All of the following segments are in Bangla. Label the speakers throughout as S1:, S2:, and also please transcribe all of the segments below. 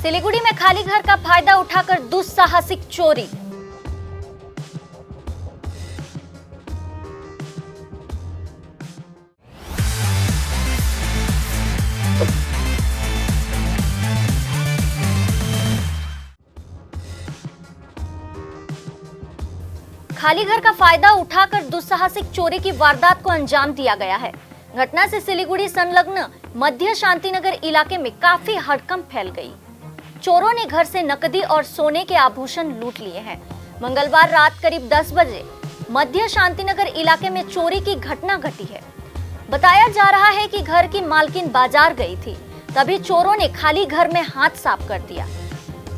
S1: सिलीगुड़ी में खाली घर का फायदा उठाकर दुस्साहसिक चोरी। खाली घर का फायदा उठाकर दुस्साहसिक चोरी की वारदात को अंजाम दिया गया है। घटना से सिलीगुड़ी संलग्न मध्य शांतिनगर इलाके में काफी हड़कंप फैल गई। चोरों ने घर से नकदी और सोने के आभूषण लूट लिए हैं। मंगलवार रात करीब 10 बजे मध्य शांतिनगर इलाके में चोरी की घटना घटी है। बताया जा रहा है कि घर की मालकिन बाजार गई थी, तभी चोरों ने खाली घर में हाथ साफ कर दिया।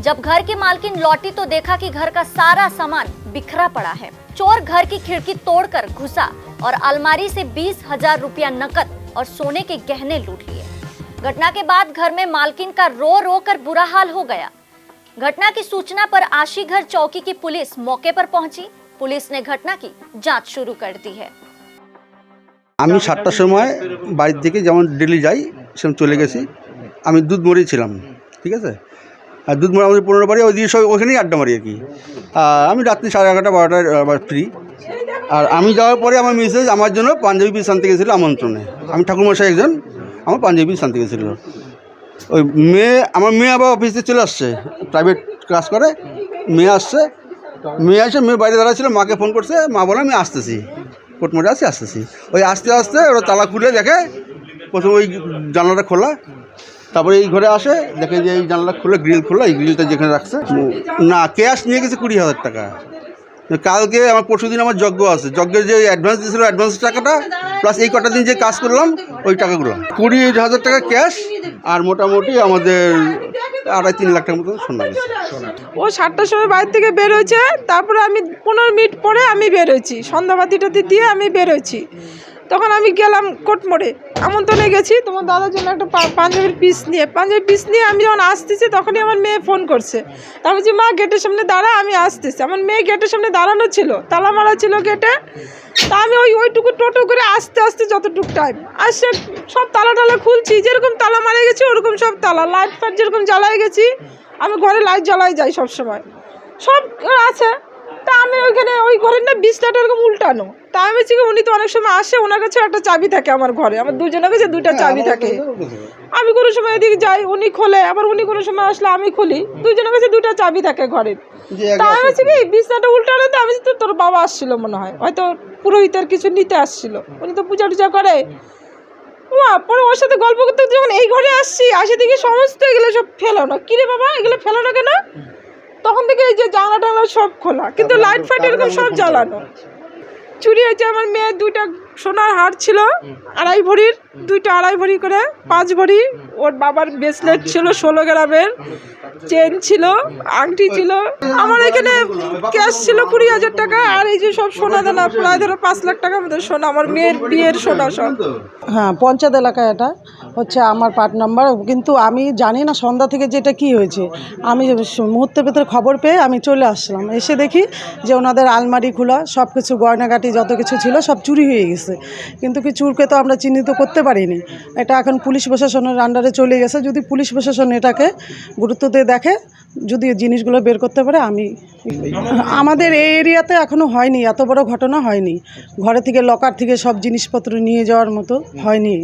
S1: जब घर की मालकिन लौटी तो देखा कि घर का सारा सामान बिखरा पड़ा है। चोर घर की खिड़की तोड़कर घुसा और अलमारी से 20,000 रुपया नकद और सोने के गहने लूट लिए। घटना के बाद घर में मालकिन का रो रो कर बुरा हाल हो गया। घटना की सूचना पर आशीघर चौकी की पुलिस मौके पर पहुंची। पुलिस ने घटना की जांच शुरू कर दी है।
S2: আমি 7টার সময় বাড়ি থেকে যেমন ডেলি যাই সেরকম চলে গেছি। আমি দুধমরি ছিলাম, ঠিক আছে। আর দুধমরি আমাদের 15 বাড়ি, ওই দিয়ে সব ওখানেই আড্ডা মারি আর কি। আমি রাত্রি 11:30 12টায় ফ্রি। আর আমি যাওয়ার পরে আমার মিসেস আমার জন্য পাঞ্জাবি পিস আনতে গেছিলো আমন্ত্রণে। আমি ঠাকুরমশাই একজন, আমার পাঞ্জাবি পিস আনতে গেছিলো। ওই আমার মেয়ে আবার অফিসে চলে আসছে, প্রাইভেট কাজ করে। মেয়ে আসছে, মেয়ে বাইরে দাঁড়া ছিল, মাকে ফোন করছে। মা বলে আমি আসতেছি, কোটমোটে আসতেছি। ওই আস্তে আস্তে ওরা তালা খুলে দেখে, প্রথম ওই জানলাটা খোলা, তারপরে এই ঘরে আসে, দেখে যে এই জানলাটা খুলে গ্রিল খোলা, এই গ্রিলটা যেখানে রাখছে না, ক্যাশ নিয়ে গেছে 20,000 টাকা। কালকে আমার পরশুদিন আমার যজ্ঞ আছে, যজ্ঞের যে অ্যাডভান্স দিয়েছিল অ্যাডভান্স টাকাটা প্লাস এই কটা দিন যে কাজ করলাম ওই টাকাগুলো 20,000 টাকা ক্যাশ আর মোটামুটি আমাদের 2.5-3 লাখ টাকার মতো সোনা গেছে।
S3: ও 7টার সময় বাড়ি থেকে বের হয়েছে, তারপরে আমি 15 মিনিট পরে আমি বের হয়েছি, সন্ধ্যাবাতিটাতে দিয়ে আমি বের হয়েছি। তখন আমি গেলাম কোটমোড়ে, আমন্ত্রণে গেছি তোমার দাদার জন্য একটা পাঞ্জাবির পিস নিয়ে আমি যখন আসতেছি তখনই আমার মেয়ে ফোন করছে। আমি বলছি মা গেটের সামনে দাঁড়া, আমি আসতেছি। আমার মেয়ে গেটের সামনে দাঁড়ানো ছিল, তালা মারা ছিল গেটে। তা আমি ওইটুকু টোটো করে আস্তে আস্তে যতটুকু টাইম আসছে সব তালা খুলছি, যেরকম তালা মারা গেছি ওরকম সব তালা, লাইট ফাইট যেরকম জ্বালাই গেছি। আমি ঘরে লাইট জ্বালাই যাই সবসময়, সব আছে। তা আমি ওইখানে ওই ঘরের না বিছনাটা এরকম উল্টানো। তা আমি বলছি উনি তো অনেক সময় আসে, ওনার কাছে একটা চাবি থাকে আমার ঘরে, আমার দুজনের কাছে 2টা চাবি থাকে। আমি কোনো সময় এদিকে যাই, উনি খোলে, আবার উনি কোনো সময় আসলে আমি খুলি, দুজনের কাছে 2টা চাবি থাকে ঘরের। তা আমি বলছি কি বিছনাটা উল্টানো, তো আমি তো তোর বাবা আসছিল মনে হয়, হয়তো পুরোহিতের কিছু নিতে আসছিল, উনি তো পূজা টুজা করে। পরে ওর সাথে গল্প করতে যখন এই ঘরে আসি দেখি সমস্ত এগুলো সব ফেলানো। কিরে বাবা এগুলো ফেলানো কেন? তখন থেকে এই যে জানলা টানলা সব খোলা, কিন্তু লাইট ফাইট এরকম সব জ্বালানো। চুরি হয়েছে আমার মেয়ের 2টা সোনার হার ছিল 2.5 ভরির, 2টা 2.5 ভরি করে 5 ভরি। ওর বাবার ব্রেসলেট ছিল 16 গ্রামের, চেন ছিল, আংটি ছিল। আমার এখানে ক্যাশ ছিল 20,000 টাকা, আর এই যে সব সোনা দানা প্রায় ধরো 5 লাখ টাকা আমাদের সোনা, আমার মেয়ের বিয়ের সোনা সব।
S4: হ্যাঁ, পঞ্চায়েত এলাকায় এটা হচ্ছে আমার পার্ট নাম্বার, কিন্তু আমি জানি না সন্ধ্যা থেকে যেটা কি হয়েছে। আমি মুহূর্তের ভেতরে খবর পেয়ে আমি চলে আসলাম, এসে দেখি যে ওনাদের আলমারি খোলা, সব কিছু গয়নাগাটি যত কিছু ছিল সব চুরি হয়ে গেছে। কিন্তু কি চুরকে তো আমরা চিহ্নিত করতে পারিনি। এটা এখন পুলিশ প্রশাসনের আন্ডারে চলে গেছে। যদি পুলিশ প্রশাসন এটাকে গুরুত্ব দিয়ে দেখে, যদি জিনিসগুলো বের করতে পারে। আমাদের এই এরিয়াতে এখনও হয়নি, এত বড় ঘটনা হয়নি। ঘরে থেকে লকার থেকে সব জিনিসপত্র নিয়ে যাওয়ার মতো হয়নি।